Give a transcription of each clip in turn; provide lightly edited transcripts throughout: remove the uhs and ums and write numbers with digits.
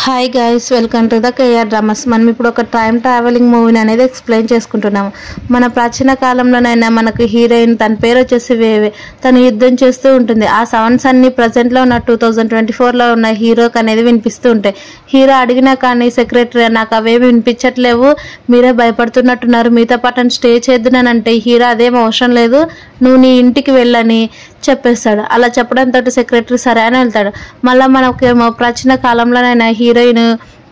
Hi guys, welcome to the KR dramas. మనం ఇప్పుడు ఒక టైం ట్రావెలింగ్ మూవీని అనేది ఎక్స్ప్లెయిన్ చేసుకుంటున్నాము. మన ప్రాచీన కాలంలోనైనా మనకు హీరోయిన్ తన పేరు వచ్చేసి వేవే. తను యుద్ధం చేస్తూ ఉంటుంది. ఆ సౌండ్స్ అన్ని ప్రజెంట్లో ఉన్న 2024లో ఉన్న హీరోకి అనేది వినిపిస్తూ ఉంటాయి. హీరో అడిగినా కానీ సెక్రటరీ నాకు అవేమి వినిపించట్లేవు, మీరే భయపడుతున్నట్టున్నారు, మీతో పాటు స్టే చేద్దునంటే హీరో అదేం అవసరం లేదు, నువ్వు నీ ఇంటికి వెళ్ళని చెప్పేస్తాడు. అలా చెప్పడంతో సెక్రటరీ సరే అని వెళ్తాడు. మళ్ళీ మనకేమో ప్రాచీన కాలంలోనైనా హీరోయిన్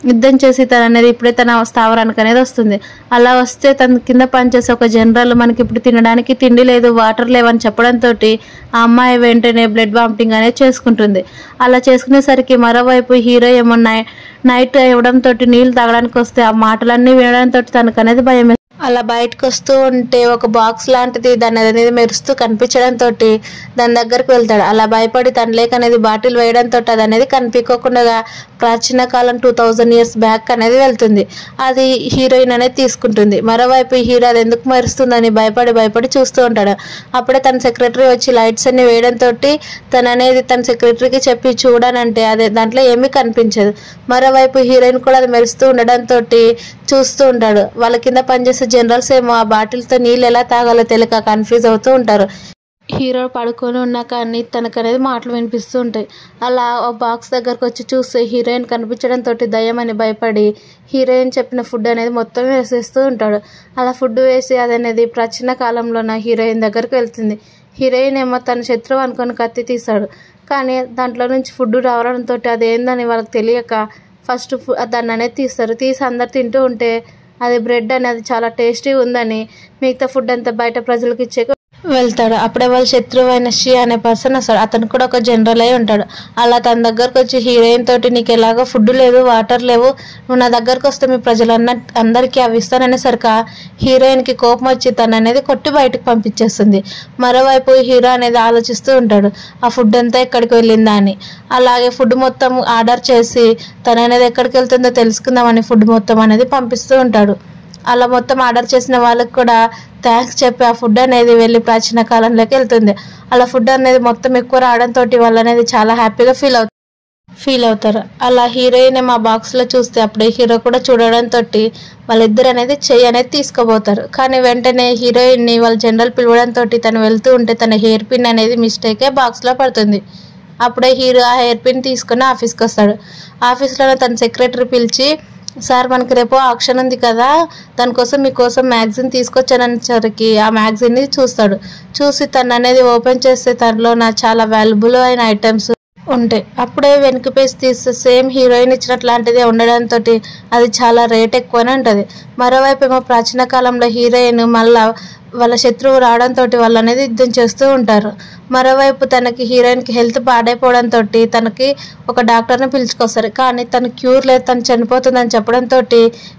యుద్ధం చేసి తను అనేది ఇప్పుడే తన స్థావరానికి అనేది వస్తుంది. అలా వస్తే తన కింద పనిచేసే ఒక జనరల్ మనకి ఇప్పుడు తినడానికి తిండి లేదు, వాటర్ లేవని చెప్పడంతో ఆ అమ్మాయి వెంటనే బ్లడ్ వామిటింగ్ అనేది చేసుకుంటుంది. అలా చేసుకునేసరికి మరోవైపు హీరో ఏమో నైట్ ఇవ్వడంతో నీళ్ళు తాగడానికి వస్తే ఆ మాటలన్నీ వినడంతో తనకు అనేది భయం. అలా బయటకు వస్తూ ఉంటే ఒక బాక్స్ లాంటిది దాని అనేది మెరుస్తూ కనిపించడంతో దాని దగ్గరకు వెళ్తాడు. అలా భయపడి తన లేక అనేది బాటిల్ వేయడంతో అది అనేది కనిపించకుండా ప్రాచీన కాలం 2000 years బ్యాక్ అనేది వెళ్తుంది. అది హీరోయిన్ అనేది తీసుకుంటుంది. మరోవైపు హీరో అది ఎందుకు మెరుస్తుందని భయపడి చూస్తూ ఉంటాడు. అప్పుడే తన సెక్రటరీ వచ్చి లైట్స్ అన్ని వేయడంతో తను అనేది తన సెక్రటరీకి చెప్పి చూడనంటే అదే దాంట్లో ఏమీ కనిపించదు. మరోవైపు హీరోయిన్ కూడా అది మెరుస్తూ ఉండడంతో చూస్తూ ఉంటాడు. వాళ్ళ కింద పనిచేసే జనరల్స్ ఏమో ఆ బాటిల్తో నీళ్ళు ఎలా తాగాలో తెలియక కన్ఫ్యూజ్ అవుతూ ఉంటారు. హీరో పడుకొని ఉన్నా కానీ తనకు అనేది మాటలు వినిపిస్తూ ఉంటాయి. అలా ఒక బాక్స్ దగ్గరకు వచ్చి చూస్తే హీరోయిన్ కనిపించడంతో దయ్యం అని భయపడి హీరోయిన్ చెప్పిన ఫుడ్ అనేది మొత్తం వేసేస్తూ ఉంటాడు. అలా ఫుడ్ వేసి అదనేది ప్రాచీన కాలంలో నా హీరోయిన్ దగ్గరకు వెళ్తుంది. హీరోయిన్ ఏమో తన శత్రువు అనుకొని కత్తి తీస్తాడు. కానీ దాంట్లో నుంచి ఫుడ్ రావడంతో అదేందని వాళ్ళకి తెలియక ఫస్ట్ దాన్ని అనేది తీసి అందరు తింటూ ఉంటే అది బ్రెడ్ అనేది చాలా టేస్టీ ఉందని మిగతా ఫుడ్ అంతా బయట ప్రజలకు ఇచ్చే వెళ్తాడు. అప్పుడే వాళ్ళ శత్రువు అయిన షీ అనే పర్సన్ వస్తాడు. అతను కూడా ఒక జనరల్ అయి ఉంటాడు. అలా తన దగ్గరకు వచ్చి హీరోయిన్ తోటి నీకు ఎలాగో ఫుడ్ లేదు, వాటర్ లేవు, నువ్వు నా దగ్గరకు వస్తే మీ అందరికీ అవి ఇస్తాననేసరికి హీరోయిన్కి కోపం వచ్చి తను అనేది కొట్టి బయటకు పంపించేస్తుంది. మరోవైపు హీరో అనేది ఆలోచిస్తూ ఉంటాడు ఆ ఫుడ్ అంతా ఎక్కడికి వెళ్ళిందా అని. అలాగే ఫుడ్ మొత్తం ఆర్డర్ చేసి తను అనేది ఎక్కడికి వెళ్తుందో తెలుసుకుందామని ఫుడ్ మొత్తం అనేది పంపిస్తూ ఉంటాడు. అలా మొత్తం ఆర్డర్ చేసిన వాళ్ళకి కూడా థ్యాంక్స్ చెప్పి ఆ ఫుడ్ అనేది వెళ్ళి ప్రాచీన కాలంలోకి వెళ్తుంది. అలా ఫుడ్ అనేది మొత్తం ఎక్కువ రావడంతో వాళ్ళు అనేది చాలా హ్యాపీగా ఫీల్ అవుతారు. అలా హీరోయిన్ మా బాక్స్లో చూస్తే అప్పుడే హీరో కూడా చూడడంతో వాళ్ళిద్దరు అనేది చెయ్యి అనేది తీసుకోబోతారు. కానీ వెంటనే హీరోయిన్ని వాళ్ళ జనరల్ పిలవడంతో తను వెళ్తూ ఉంటే తన హెయిర్ పిన్ అనేది మిస్టేకే బాక్స్లో పడుతుంది. అప్పుడే హీరో ఆ హెయిర్ పిన్ తీసుకుని ఆఫీస్కి వస్తాడు. ఆఫీస్లో తన సెక్రటరీ పిలిచి, సార్ మనకి రేపు ఆప్షన్ ఉంది కదా, దానికోసం మీకోసం మ్యాగజైన్ తీసుకొచ్చాననేసరికి ఆ మ్యాగజైన్ని చూసి తను అనేది ఓపెన్ చేస్తే తనలో చాలా వాల్యుబుల్ అయిన ఐటమ్స్ ఉంటాయి. అప్పుడే వెనక పేజ్ తీస్తే సేమ్ హీరోయిన్ ఇచ్చినట్లాంటిదే ఉండడంతో అది చాలా రేట్ ఎక్కువనే ఉంటుంది. మరోవైపు ఏమో ప్రాచీన కాలంలో హీరోయిన్ మళ్ళా వాళ్ళ శత్రువు రావడంతో వాళ్ళు అనేది యుద్ధం చేస్తూ ఉంటారు. మరోవైపు తనకి హీరోయిన్కి హెల్త్ పాడైపోవడంతో తనకి ఒక డాక్టర్ని పిలుచుకొస్తారు. కానీ తను క్యూర్ లేదు, తను చనిపోతుందని చెప్పడంతో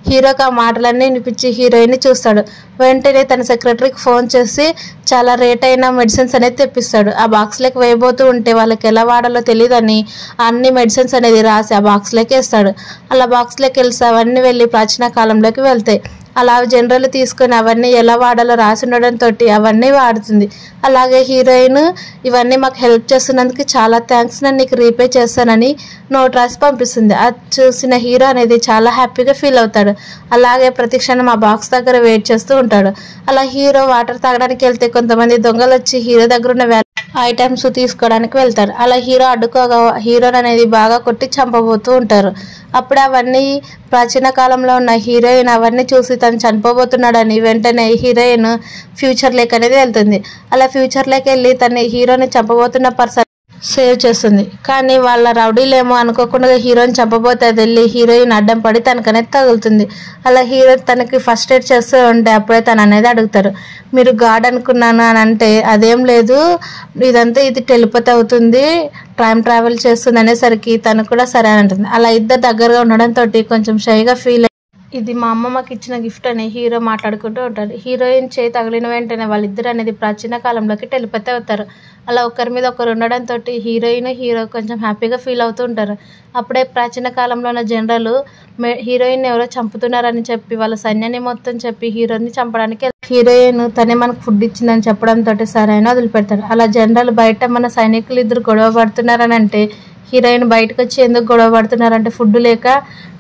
హీరోకి ఆ మాటలన్నీ వినిపించి హీరోయిన్ని చూస్తాడు. వెంటనే తన సెక్రటరీకి ఫోన్ చేసి చాలా రేట్ అయిన మెడిసిన్స్ అనేది తెప్పిస్తాడు. ఆ బాక్స్లోకి వేయబోతూ ఉంటే వాళ్ళకి ఎలా వాడాలో తెలియదని అన్ని మెడిసిన్స్ అనేది రాసి ఆ బాక్స్లోకి వేస్తాడు. అలా బాక్స్లోకి వెళ్తే అవన్నీ వెళ్ళి ప్రాచీన కాలంలోకి వెళ్తాయి. అలా జనరల్ తీసుకొని అవన్నీ ఎలా వాడాలో రాసి ఉండడంతో అవన్నీ వాడుతుంది. అలాగే హీరోయిన్ ఇవన్నీ మాకు హెల్ప్ చేస్తున్నందుకు చాలా థ్యాంక్స్, నేను నీకు రీపే చేస్తానని నోట్ రాసి పంపిస్తుంది. అది చూసిన హీరో అనేది చాలా హ్యాపీగా ఫీల్ అవుతాడు. అలాగే ప్రతి క్షణం ఆ బాక్స్ దగ్గర వెయిట్ చేస్తూ ఉంటాడు. అలా హీరో వాటర్ తాగడానికి వెళ్తే కొంతమంది దొంగలు వచ్చి హీరో దగ్గర ఉన్న ఐటమ్స్ తీసుకోవడానికి వెళ్తారు. అలా హీరో అడ్డుకోగా హీరోని అనేది బాగా కొట్టి చంపబోతూ ఉంటారు. అప్పుడు అవన్నీ ప్రాచీన కాలంలో ఉన్న హీరోయిన్ అవన్నీ చూసి తను చనిపోబోతున్నాడని వెంటనే హీరోయిన్ ఫ్యూచర్లోకి అనేది వెళ్తుంది. అలా ఫ్యూచర్లోకి వెళ్ళి తన హీరోని చంపబోతున్న పర్సన్ సేవ్ చేస్తుంది. కానీ వాళ్ళ రౌడీలేమో అనుకోకుండా హీరోయిన్ చంపబోతే అది వెళ్ళి హీరోయిన్ అడ్డం పడి తనకనేది తగులుతుంది. అలా హీరో తనకి ఫస్ట్ ఎయిడ్ చేస్తూ ఉంటే అప్పుడే తను అనేది అడుగుతారు, మీరు గాడ్ అనుకున్నాను అని అంటే అదేం లేదు, ఇది టెలిపతి అవుతుంది, టైం ట్రావెల్ చేస్తుంది అనేసరికి తను కూడా సరే అని అంటుంది. అలా ఇద్దరు దగ్గరగా ఉండడంతో కొంచెం షైగా ఫీల్ ఇది మా అమ్మ మాకు ఇచ్చిన గిఫ్ట్ అని హీరో మాట్లాడుకుంటూ ఉంటారు. హీరోయిన్ చేయి తగిలిన వెంటనే వాళ్ళిద్దరు అనేది ప్రాచీన కాలంలోకి టెలిపతి అవుతారు. అలా ఒకరి మీద ఒకరు ఉండడంతో హీరో కొంచెం హ్యాపీగా ఫీల్ అవుతూ ఉంటారు. అప్పుడే ప్రాచీన కాలంలో ఉన్న జనరల్ హీరోయిన్ ఎవరో చంపుతున్నారని చెప్పి వాళ్ళ సైన్యాన్ని మొత్తం చెప్పి హీరోని చంపడానికి హీరోయిన్ తనే మనకు ఫుడ్ ఇచ్చిందని చెప్పడంతో సరే అని వదిలిపెడతారు. అలా జనరల్ బయట మన సైనికులు ఇద్దరు గొడవ పడుతున్నారని అంటే హీరోయిన్ బయటకు వచ్చి ఎందుకు గొడవ పడుతున్నారంటే ఫుడ్ లేక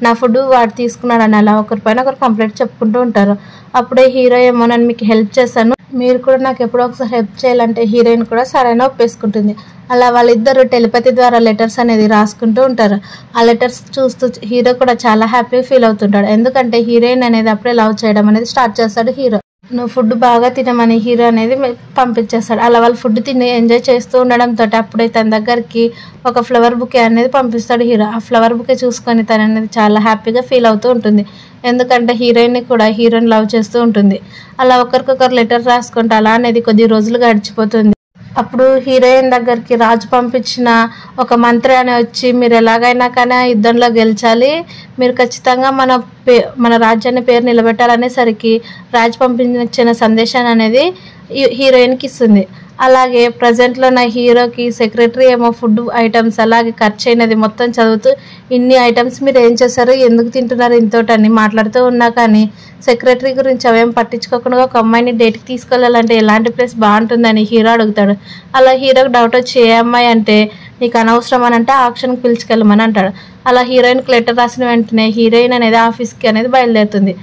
నా ఫుడ్ వాడు తీసుకున్నాడని అలా ఒకరిపైన ఒకరు కంప్లైంట్ చెప్పుకుంటూ ఉంటారు. అప్పుడే హీరో ఏమో నేను మీకు హెల్ప్ చేశాను, మీరు కూడా నాకు ఎప్పుడో ఒకసారి హెల్ప్ చేయాలంటే హీరోయిన్ కూడా సరైన ఒప్పేసుకుంటుంది. అలా వాళ్ళిద్దరు టెలిపతి ద్వారా లెటర్స్ అనేది రాసుకుంటూ ఉంటారు. ఆ లెటర్స్ చూస్తూ హీరో కూడా చాలా హ్యాపీ ఫీల్ అవుతుంటాడు. ఎందుకంటే హీరోయిన్ అనేది అప్పుడే లవ్ చేయడం అనేది స్టార్ట్ చేస్తాడు హీరో. నువ్వు ఫుడ్ బాగా తినమని హీరో అనేది పంపించేస్తాడు. అలా వాళ్ళు ఫుడ్ తిని ఎంజాయ్ చేస్తూ ఉండడంతో అప్పుడే తన దగ్గరికి ఒక ఫ్లవర్ బుకే అనేది పంపిస్తాడు హీరో. ఆ ఫ్లవర్ బుకే చూసుకొని తను అనేది చాలా హ్యాపీగా ఫీల్ అవుతూ ఉంటుంది. ఎందుకంటే హీరోయిన్ని కూడా హీరోని లవ్ చేస్తూ ఉంటుంది. అలా ఒకరికొకరు లెటర్ రాసుకుంటే అలా అనేది కొద్ది రోజులు గడిచిపోతుంది. అప్పుడు హీరోయిన్ దగ్గరికి రాజు పంపించిన ఒక మంత్రి అని వచ్చి, మీరు ఎలాగైనా కానీ యుద్ధంలో గెలిచాలి, మీరు ఖచ్చితంగా మన రాజ్యాన్ని పేరు నిలబెట్టాలనేసరికి రాజు పంపించిన సందేశాన్ని అనేది హీరోయిన్కి ఇస్తుంది. అలాగే ప్రజెంట్లో నా హీరోకి సెక్రటరీ ఏమో ఫుడ్ ఐటమ్స్ అలాగే ఖర్చు అయినది మొత్తం చదువుతూ ఇన్ని ఐటమ్స్ మీరు ఏం చేశారు, ఎందుకు తింటున్నారు ఇంతోటని మాట్లాడుతూ ఉన్నా కానీ సెక్రటరీ గురించి అవేం పట్టించుకోకుండా ఒక అమ్మాయిని డేట్కి తీసుకెళ్ళాలంటే ఎలాంటి ప్లేస్ బాగుంటుందని హీరో అడుగుతాడు. అలా హీరోకి డౌట్ వచ్చి ఏ అమ్మాయి అంటే నీకు అనవసరం అని అంటే ఆక్షన్కి పిలుచుకెళ్ళమని అంటాడు. అలా హీరోయిన్కి లెటర్ రాసిన వెంటనే హీరోయిన్ అనేది ఆఫీస్కి అనేది బయలుదేరుతుంది.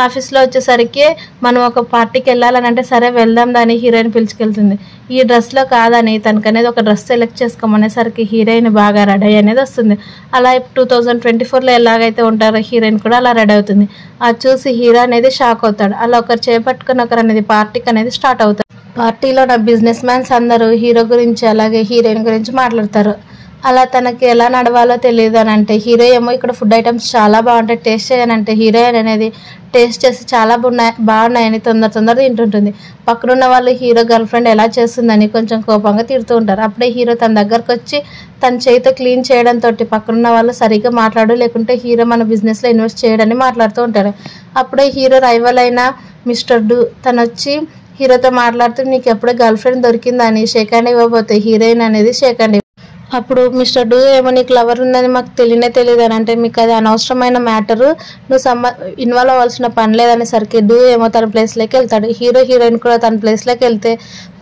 ఆఫీస్లో వచ్చేసరికి మనం ఒక పార్టీకి వెళ్ళాలని అంటే సరే వెళ్దాం దాన్ని హీరోయిన్ పిలుచుకెళ్తుంది. ఈ డ్రెస్లో కాదని తనకనేది ఒక డ్రెస్ సెలెక్ట్ చేసుకోమనేసరికి హీరోయిన్ బాగా రెడీ అనేది వస్తుంది. అలా 2024లో ఎలాగైతే ఉంటారో హీరోయిన్ కూడా అలా రెడీ అవుతుంది. అది చూసి హీరో అనేది షాక్ అవుతాడు. అలా ఒకరు చేపట్టుకుని ఒకరు అనేది పార్టీకి అనేది స్టార్ట్ అవుతారు. పార్టీలో నా బిజినెస్ మ్యాన్స్ అందరూ హీరో గురించి అలాగే హీరోయిన్ గురించి మాట్లాడతారు. అలా తనకి ఎలా నడవాలో తెలియదు అని అంటే హీరో ఏమో ఇక్కడ ఫుడ్ ఐటమ్స్ చాలా బాగుంటాయి టేస్ట్ చేయనంటే హీరోయిన్ అనేది టేస్ట్ చేసి చాలా బాగున్నాయని తొందర తింటుంటుంది. పక్కనున్న వాళ్ళు హీరో గర్ల్ ఫ్రెండ్ ఎలా చేస్తుందని కొంచెం కోపంగా తిడుతూ ఉంటారు. అప్పుడే హీరో తన దగ్గరకు వచ్చి తన చేతితో క్లీన్ చేయడంతో పక్కనున్న వాళ్ళు సరిగ్గా మాట్లాడు లేకుంటే హీరో మన బిజినెస్లో ఇన్వెస్ట్ చేయడని మాట్లాడుతూ ఉంటారు. అప్పుడే హీరో రైవల్ అయిన మిస్టర్ డు తను వచ్చి హీరోతో మాట్లాడుతూ నీకు ఎప్పుడే గర్ల్ ఫ్రెండ్ దొరికిందని షేక్ హ్యాండ్ ఇవ్వబోతే హీరోయిన్ అనేది షేక్ హ్యాండ్. అప్పుడు మిస్టర్ డూ ఏమో నీకు లవర్ ఉందని మాకు తెలియదు అని అంటే మీకు అది అనవసరమైన మ్యాటరు, నువ్వు ఇన్వాల్వ్ అవ్వాల్సిన పని లేదనేసరికి డూ ఏమో తన ప్లేస్లోకి వెళ్తాడు. హీరోయిన్ కూడా తన ప్లేస్లోకి వెళ్తే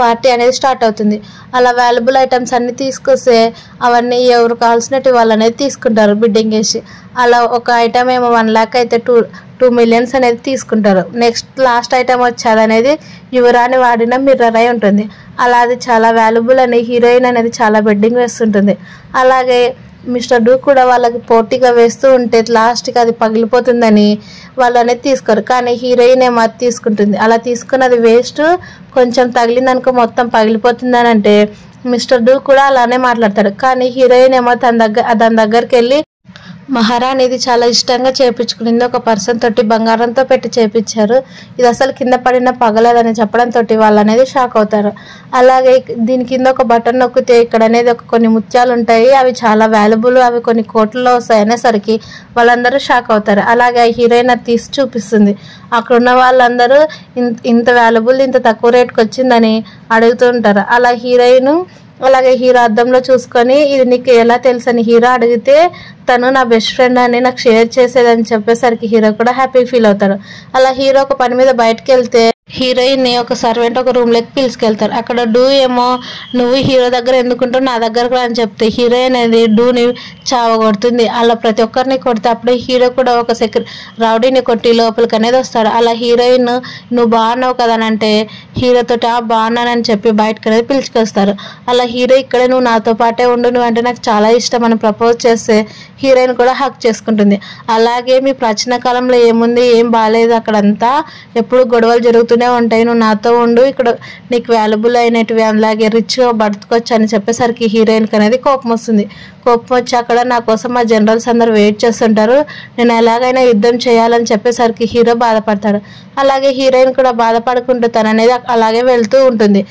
పార్టీ అనేది స్టార్ట్ అవుతుంది. అలా వాల్యుబుల్ ఐటమ్స్ అన్ని తీసుకొస్తే అవన్నీ ఎవరు కావాల్సినట్టు వాళ్ళు అనేది తీసుకుంటారు బిడ్డింగ్ వేసి. అలా ఒక ఐటమ్ ఏమో 1 lakh అయితే 2 million అనేది తీసుకుంటారు. నెక్స్ట్ లాస్ట్ ఐటమ్ వచ్చేది అనేది యువరాణి వాడిన మిర్రర్ అయి ఉంటుంది. అలా అది చాలా వాల్యుబుల్ అని హీరోయిన్ అనేది చాలా బెడ్డింగ్ వేస్తుంటుంది. అలాగే మిస్టర్ డూ కూడా వాళ్ళకి పోటీగా వేస్తూ ఉంటే లాస్ట్కి అది పగిలిపోతుందని వాళ్ళు అనేది తీసుకోరు. కానీ హీరోయిన్ ఏమో అది తీసుకుంటుంది. అలా తీసుకున్నది వేస్ట్, కొంచెం తగిలిందనుకో మొత్తం పగిలిపోతుందని అంటే మిస్టర్ డూ కూడా అలానే మాట్లాడతాడు. కానీ హీరోయిన్ ఏమో దాని దగ్గరికి వెళ్ళి మహారాణిది చాలా ఇష్టంగా చేయించుకునింది, ఒక పర్సన్ తోటి బంగారంతో పెట్టి చేయించారు, ఇది అసలు కింద పడిన పగలదని చెప్పడంతో వాళ్ళు అనేది షాక్ అవుతారు. అలాగే దీని కింద ఒక బటన్ నొక్కితే ఇక్కడ అనేది కొన్ని ముత్యాలు ఉంటాయి, అవి చాలా వాల్యుబుల్, అవి కొన్ని కోట్లలో వస్తాయి అనేసరికి వాళ్ళందరూ షాక్ అవుతారు. అలాగే హీరోయిన్ అది తీసి చూపిస్తుంది. అక్కడ ఉన్న వాళ్ళందరూ ఇంత వాల్యుబుల్ ఇంత తక్కువ రేట్కి వచ్చిందని అడుగుతూ ఉంటారు. అలా హీరోయిన్ అలాగే హీరో అద్దంలో చూసుకొని ఇది నీకు ఎలా తెలుసు అని హీరో అడిగితే తను నా బెస్ట్ ఫ్రెండ్ అని నాకు షేర్ చేసేదని చెప్పేసరికి హీరో కూడా హ్యాపీ ఫీల్ అవుతాడు. అలా హీరో ఒక పని మీద బయటకు వెళ్తే హీరోయిన్ని ఒక సర్వెంట్ ఒక రూమ్లోకి పిలుచుకెళ్తారు. అక్కడ డూ ఏమో నువ్వు హీరో దగ్గర ఎందుకుంటావు నా దగ్గరకు అని చెప్తే హీరోయిన్ అనేది డూని చావగొడుతుంది. అలా ప్రతి ఒక్కరిని కొడితే అప్పుడే హీరో కూడా ఒక రౌడీని కొట్టి లోపలికి అనేది వస్తాడు. అలా హీరోయిన్ నువ్వు బాగున్నావు కదా అని అంటే హీరోతో బాగున్నానని చెప్పి బయటకు అనేది పిలుచుకొస్తారు. అలా హీరో ఇక్కడే నువ్వు నాతో పాటే ఉండు, నువ్వు అంటే నాకు చాలా ఇష్టం అని ప్రపోజ్ చేస్తే హీరోయిన్ కూడా హక్ చేసుకుంటుంది. అలాగే మీ ప్రాచీన కాలంలో ఏముంది ఏం బాగాలేదు, అక్కడంతా ఎప్పుడు గొడవలు జరుగుతూనే ఉంటాయి, నువ్వు నాతో ఉండు, ఇక్కడ నీకు వాల్యుబుల్ అయినటివి అలాగే రిచ్గా బతుకొచ్చు అని చెప్పేసరికి హీరోయిన్కి అనేది కోపం వస్తుంది. కోపం వచ్చి అక్కడ నా కోసం మా జనరల్స్ అందరు వెయిట్ చేస్తుంటారు, నేను ఎలాగైనా యుద్ధం చేయాలని చెప్పేసరికి హీరో బాధపడతాడు. అలాగే హీరోయిన్ కూడా బాధపడుకుంటూ తను అనేది అలాగే వెళ్తూ ఉంటుంది.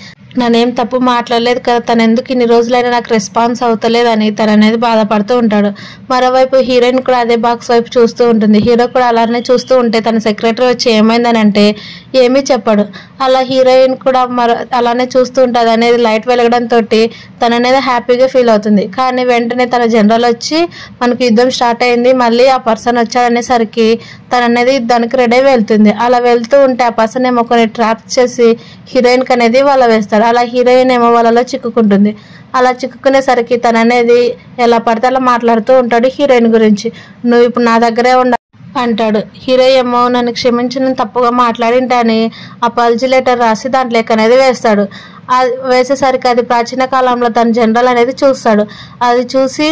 నన్నేం తప్పు మాట్లాడలేదు కదా, తను ఎందుకు ఇన్ని రోజులైనా నాకు రెస్పాన్స్ అవుతలేదని తను అనేది బాధపడుతూ ఉంటాడు. మరోవైపు హీరోయిన్ కూడా అదే బాక్స్ వైపు చూస్తూ ఉంటుంది. హీరో కూడా అలానే చూస్తూ ఉంటే తన సెక్రటరీ వచ్చి ఏమైందని అంటే ఏమీ చెప్పాడు. అలా హీరోయిన్ కూడా అలానే చూస్తూ ఉంటుంది. అనేది లైట్ వెలగడంతో తను అనేది హ్యాపీగా ఫీల్ అవుతుంది. కానీ వెంటనే తన జనరల్ వచ్చి మనకు యుద్ధం స్టార్ట్ అయింది, మళ్ళీ ఆ పర్సన్ వచ్చాడనేసరికి తను అనేది దానికి రెడీ అయి వెళ్తుంది. అలా వెళ్తూ ఉంటే ఆ పర్సన్ ఏమో కొన్ని ట్రాప్స్ చేసి హీరోయిన్కి అనేది వల వేస్తాడు. అలా హీరోయిన్ ఏమో వలలో చిక్కుకుంటుంది. అలా చిక్కుకునేసరికి తను అనేది ఎలా పడితే అలా మాట్లాడుతూ ఉంటాడు హీరోయిన్ గురించి. నువ్వు ఇప్పుడు నా దగ్గరే ఉండ అంటాడు. హీరో ఏమో నన్ను క్షమించి నేను తప్పుగా మాట్లాడింటని అపాలజీ లెటర్ రాసి దాంట్లోకి అనేది వేస్తాడు. అది వేసేసరికి అది ప్రాచీన కాలంలో తన జనరల్ అనేది చూస్తాడు. అది చూసి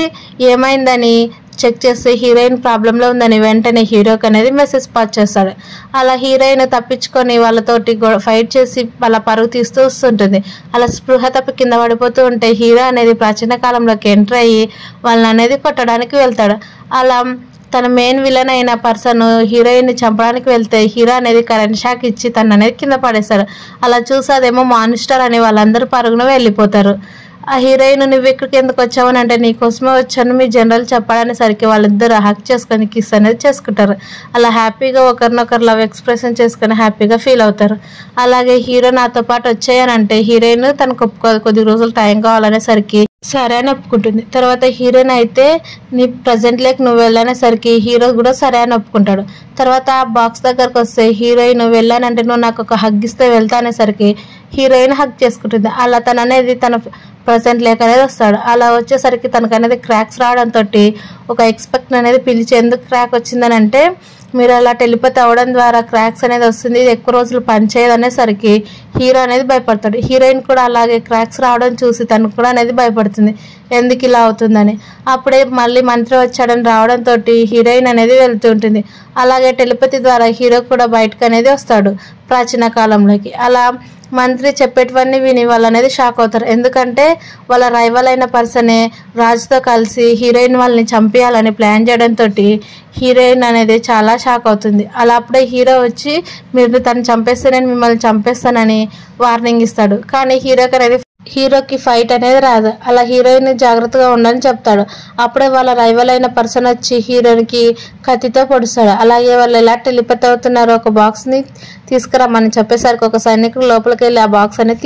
ఏమైందని చెక్ చేస్తే హీరోయిన్ ప్రాబ్లంలో ఉందని వెంటనే హీరోకి అనేది మెసేజ్ పాస్ చేస్తాడు. అలా హీరోయిన్ తప్పించుకొని వాళ్ళతోటి ఫైట్ చేసి వాళ్ళ పరుగు తీస్తూ వస్తుంటుంది. అలా స్పృహ తప్పి కింద పడిపోతూ ఉంటే హీరో అనేది ప్రాచీన కాలంలోకి ఎంటర్ అయ్యి వాళ్ళని అనేది కొట్టడానికి వెళ్తాడు. అలా తన మెయిన్ విలన్ అయిన పర్సన్ హీరోయిన్ చంపడానికి వెళ్తే హీరో అనేది కరెంట్ షాక్ ఇచ్చి తను అనేది కింద పడేస్తాడు. అలా చూసి అదేమో మాన్స్టర్ అని వాళ్ళందరూ పరుగున వెళ్ళిపోతారు. ఆ హీరోయిన్ నువ్వు ఇక్కడికి ఎందుకు వచ్చావని అంటే నీకోసమే వచ్చాను మీ జనరల్ చెప్పడానిసరికి వాళ్ళిద్దరు హక్ చేసుకొని కిస్ అనేది చేసుకుంటారు. అలా హ్యాపీగా ఒకరినొకరు లవ్ ఎక్స్ప్రెషన్ చేసుకొని హ్యాపీగా ఫీల్ అవుతారు. అలాగే హీరో నాతో పాటు వచ్చాయనంటే హీరోయిన్ తనకు కొద్ది రోజులు టైం కావాలనేసరికి సరే అని ఒప్పుకుంటుంది. తర్వాత హీరోయిన్ అయితే నీ ప్రజెంట్ లేక నువ్వు వెళ్ళనేసరికి హీరో కూడా సరే అని ఒప్పుకుంటాడు. తర్వాత ఆ బాక్స్ దగ్గరకు వస్తే హీరోయిన్ వెళ్ళానంటే నువ్వు నాకు ఒక హగ్ ఇస్తే వెళ్తా అనేసరికి హీరోయిన్ హగ్ చేసుకుంటుంది. అలా తను అనేది తన ప్రజెంట్ లేక అనేది వస్తాడు. అలా వచ్చేసరికి తనకు అనేది క్రాక్స్ రావడంతో ఒక ఎక్స్పెక్ట్ అనేది పిలిచి ఎందుకు క్రాక్ వచ్చిందని అంటే మీరు అలా టెలిపతి అవ్వడం ద్వారా క్రాక్స్ అనేది వస్తుంది, ఇది ఎక్కువ రోజులు పనిచేయదు అనేసరికి హీరో అనేది భయపడతాడు. హీరోయిన్ కూడా అలాగే క్రాక్స్ రావడం చూసి తను కూడా అనేది భయపడుతుంది ఎందుకు ఇలా అవుతుందని. అప్పుడే మళ్ళీ మంత్రి వచ్చాడని రావడంతో హీరోయిన్ అనేది వెళ్తూ ఉంటుంది. అలాగే టెలిపతి ద్వారా హీరో కూడా బయటకు అనేది వస్తాడు ప్రాచీన కాలంలోకి. అలా మంత్రి చెప్పేటివన్నీ విని వాళ్ళు అనేది షాక్ అవుతారు. ఎందుకంటే వాళ్ళ రైవల్ అయిన పర్సనే రాజుతో కలిసి హీరోయిన్ వాళ్ళని చంపేయాలని ప్లాన్ చేయడంతో హీరోయిన్ అనేది చాలా షాక్ అవుతుంది. అలా అప్పుడే హీరో వచ్చి మీరు తను చంపేస్తే నేను మిమ్మల్ని చంపేస్తానని వార్నింగ్ ఇస్తాడు. కానీ హీరోకి ఫైట్ అనేది రాదు. అలా హీరోయిన్ జాగ్రత్తగా ఉండని చెప్తాడు. అప్పుడే వాళ్ళ రైవల్ అయిన పర్సన్ వచ్చి హీరోయిన్కి కత్తితో పొడుస్తాడు. అలాగే వాళ్ళు ఎలా టెలిపతి అవుతున్నారో ఒక బాక్స్ని తీసుకురమ్మని చెప్పేసరికి ఒక సైనికుడు లోపలికి వెళ్ళి ఆ బాక్స్ అనేది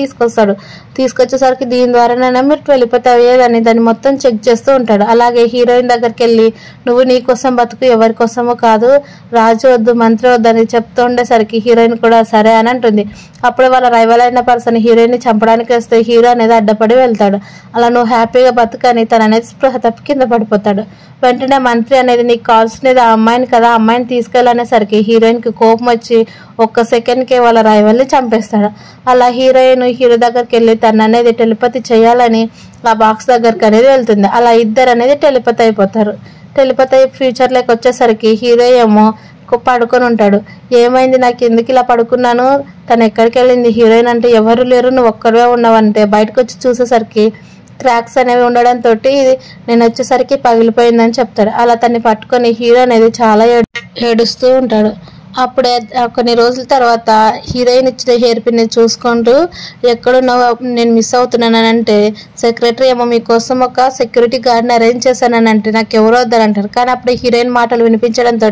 తీసుకొచ్చేసరికి దీని ద్వారానైనా మీరు టెలిపతి అయ్యేదని దాన్ని మొత్తం చెక్ చేస్తూ ఉంటాడు. అలాగే హీరోయిన్ దగ్గరికి వెళ్ళి నువ్వు నీ కోసం బతుకు ఎవరి కోసమో కాదు, రాజు వద్దు మంత్రి వద్దు అని చెప్తూ ఉండేసరికి హీరోయిన్ కూడా సరే అని అంటుంది. అప్పుడే వాళ్ళ రైవల్ అయిన పర్సన్ హీరోయిన్ చంపడానికి వస్తే హీరో అనేది అడ్డపడి వెళ్తాడు. అలా నువ్వు హ్యాపీగా బతుకని తను అనేది స్పృహ తప్పి కింద పడిపోతాడు. వెంటనే మంత్రి అనేది నీకు కావాల్సినది ఆ అమ్మాయిని కదా, ఆ అమ్మాయిని తీసుకెళ్ళనేసరికి హీరోయిన్కి కోపం వచ్చి ఒక్క సెకండ్కే వాళ్ళ రైవల్ని చంపేస్తాడు. అలా హీరోయిన్ హీరో దగ్గరికి వెళ్ళి తను అనేది టెలిపతి చేయాలని ఆ బాక్స్ దగ్గరికి అనేది వెళ్తుంది. అలా ఇద్దరు అనేది టెలిపతి అయిపోతారు. టెలిపతి ఫ్యూచర్లోకి వచ్చేసరికి హీరో ఏమో పడుకొని ఉంటాడు. ఏమైంది నాకు ఎందుకు ఇలా పడుకున్నాను, తను ఎక్కడికి వెళ్ళింది, హీరోయిన్ అంటే ఎవరు లేరు నువ్వు ఒక్కడే ఉన్నావంటే బయటకు వచ్చి చూసేసరికి క్రాక్స్ అనేవి ఉండడంతో నేను వచ్చేసరికి పగిలిపోయిందని చెప్తాడు. అలా తన్ని పట్టుకొని హీరో అనేది చాలా ఏడుస్తూ ఉంటాడు. అప్పుడే కొన్ని రోజుల తర్వాత హీరోయిన్ ఇచ్చిన హెయిర్ పిన్ చూసుకుంటూ ఎక్కడున్నావో నేను మిస్ అవుతున్నానని అంటే సెక్రటరీ ఏమో మీకోసం ఒక సెక్యూరిటీ గార్డ్ని అరేంజ్ చేశానని అంటే నాకు ఎవరో వద్దని అంటారు. కానీ అప్పుడే హీరోయిన్ మాటలు వినిపించడంతో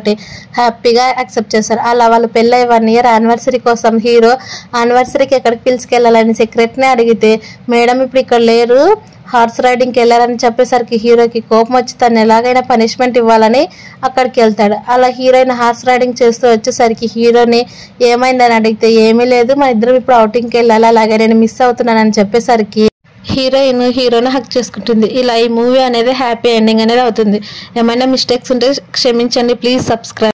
హ్యాపీగా యాక్సెప్ట్ చేస్తారు. అలా వాళ్ళు పెళ్ళై 1 year యానివర్సరీ కోసం హీరో యానివర్సరీకి ఎక్కడికి పిలుచుకెళ్ళాలని సెక్రటరీని అడిగితే మేడం ఇప్పుడు ఇక్కడ లేరు హార్స్ రైడింగ్కి వెళ్ళారని చెప్పేసరికి హీరోకి కోపం వచ్చి తను ఎలాగైనా పనిష్మెంట్ ఇవ్వాలని అక్కడికి వెళ్తాడు. అలా హీరోయిన్ హార్స్ రైడింగ్ చేస్తూ వచ్చేసరికి హీరోని ఏమైందని అడిగితే ఏమీ లేదు మన ఇద్దరం ఇప్పుడు అవుటింగ్కి వెళ్ళాలి, అలాగే నేను మిస్ అవుతున్నానని చెప్పేసరికి హీరోని హక్ చేసుకుంటుంది. ఇలా ఈ మూవీ అనేది హ్యాపీ ఎండింగ్ అనేది అవుతుంది. ఏమైనా మిస్టేక్స్ ఉంటే క్షమించండి. Please subscribe.